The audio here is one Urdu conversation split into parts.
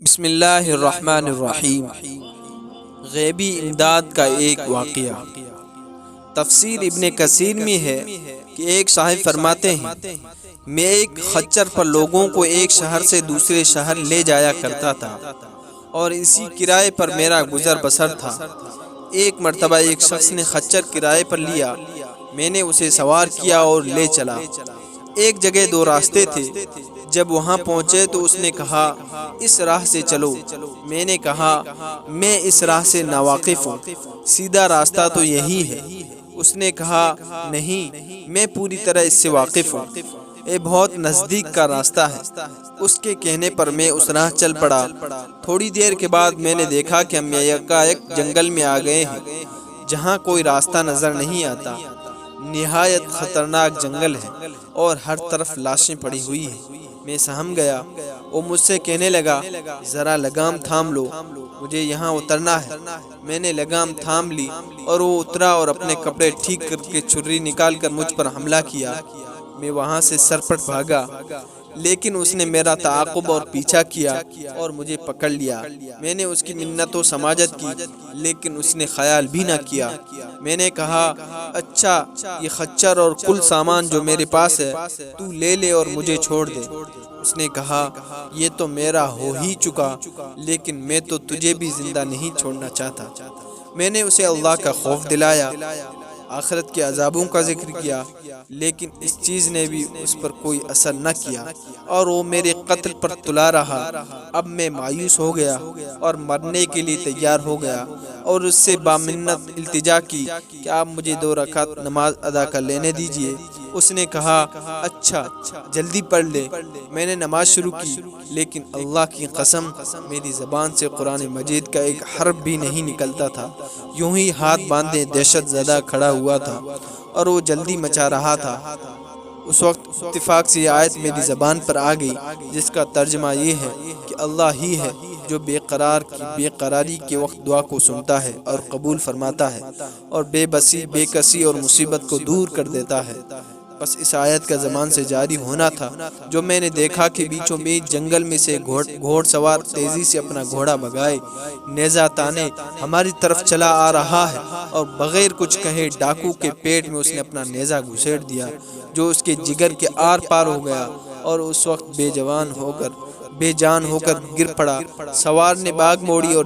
بسم اللہ الرحمن الرحیم۔ غیبی امداد کا ایک واقعہ۔ تفسیر ابن کثیر میں ہے کہ ایک صاحب فرماتے ہیں، میں ایک خچر پر لوگوں کو ایک شہر سے دوسرے شہر لے جایا کرتا تھا اور اسی کرائے پر میرا گزر بسر تھا۔ ایک مرتبہ ایک شخص نے خچر کرائے پر لیا، میں نے اسے سوار کیا اور لے چلا۔ ایک جگہ دو راستے تھے، جب وہاں پہنچے تو اس نے کہا اس راہ سے چلو۔ میں نے کہا میں اس راہ سے ناواقف ہوں، سیدھا راستہ تو یہی ہے۔ اس نے کہا نہیں، میں پوری طرح اس سے واقف ہوں، یہ بہت نزدیک کا راستہ ہے۔ اس کے کہنے پر میں اس راہ چل پڑا۔ تھوڑی دیر کے بعد میں نے دیکھا کہ ہم یکایک جنگل میں آ گئے ہیں جہاں کوئی راستہ نظر نہیں آتا۔ نہایت خطرناک جنگل ہے اور ہر طرف لاشیں پڑی ہوئی ہیں۔ میں سہم گیا۔ وہ مجھ سے کہنے لگا ذرا لگام تھام لو، مجھے یہاں اترنا ہے۔ میں نے لگام تھام لی اور وہ اترا اور اپنے کپڑے ٹھیک کر کے چھری نکال کر مجھ پر حملہ کیا۔ میں وہاں سے سرپٹ بھاگا، لیکن اس نے میرا تعاقب اور پیچھا کیا اور مجھے پکڑ لیا۔ میں نے اس کی منت و سماجت کی، لیکن اس نے خیال بھی نہ کیا۔ میں نے کہا اچھا، یہ خچر اور کل سامان جو میرے پاس ہے تو لے لے اور مجھے چھوڑ دے۔ اس نے کہا یہ تو میرا ہو ہی چکا، لیکن میں تو تجھے بھی زندہ نہیں چھوڑنا چاہتا۔ میں نے اسے اللہ کا خوف دلایا، آخرت کے عذابوں کا ذکر کیا، لیکن اس چیز نے بھی اس پر کوئی اثر نہ کیا اور وہ میرے قتل پر تلا رہا۔ اب میں مایوس ہو گیا اور مرنے کے لیے تیار ہو گیا اور اس سے بامنت التجا کی کہ آپ مجھے 2 رکعت نماز ادا کر لینے دیجیے۔ اس نے کہا اچھا، جلدی پڑھ لے۔ میں نے نماز شروع کی، لیکن اللہ کی قسم میری زبان سے قرآن مجید کا ایک حرف بھی نہیں نکلتا تھا۔ یوں ہی ہاتھ باندھے دہشت زدہ کھڑا ہوا تھا اور وہ جلدی مچا رہا تھا۔ اس وقت اتفاق سے یہ آیت میری زبان پر آ گئی، جس کا ترجمہ یہ ہے کہ اللہ ہی ہے جو بے قرار کی بے قراری کے وقت دعا کو سنتا ہے اور قبول فرماتا ہے اور بے بسی، بے کسی اور مصیبت کو دور کر دیتا ہے۔ بس اس آیت کا زمان سے جاری ہونا تھا جو میں نے دیکھا کہ بیچوں بیچ جنگل میں سے گھوڑ سوار تیزی سے اپنا گھوڑا بھگائے نیزہ تانے ہماری طرف چلا آ رہا ہے، اور بغیر کچھ کہے ڈاکو کے پیٹ میں اس نے اپنا نیزہ گھسیڑ دیا جو اس کے جگر کے آر پار ہو گیا، اور اس وقت بے جان ہو کر گر پڑا۔ سوار نے باغ موڑی اور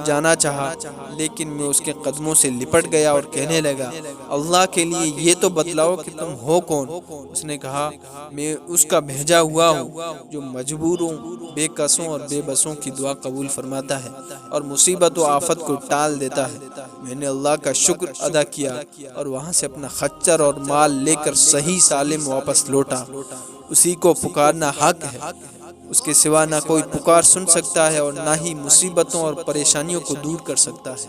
جانا چاہا، لیکن میں اس کے قدموں سے لپٹ گیا اور کہنے لگا اللہ کے لیے یہ تو بتلاؤ کہ تم ہو کون؟ اس نے کہا میں اس کا بھیجا ہوا ہوں جو مجبوروں، بے قصوں اور بے بسوں کی دعا قبول فرماتا ہے اور مصیبت و آفت کو ٹال دیتا ہے۔ میں نے اللہ کا شکر ادا کیا اور وہاں سے اپنا خچر اور مال لے کر صحیح سالم واپس لوٹا۔ اسی کو پکارنا حق ہے، اس کے سوا نہ کوئی پکار سن سکتا ہے اور نہ ہی مصیبتوں اور پریشانیوں کو دور کر سکتا ہے۔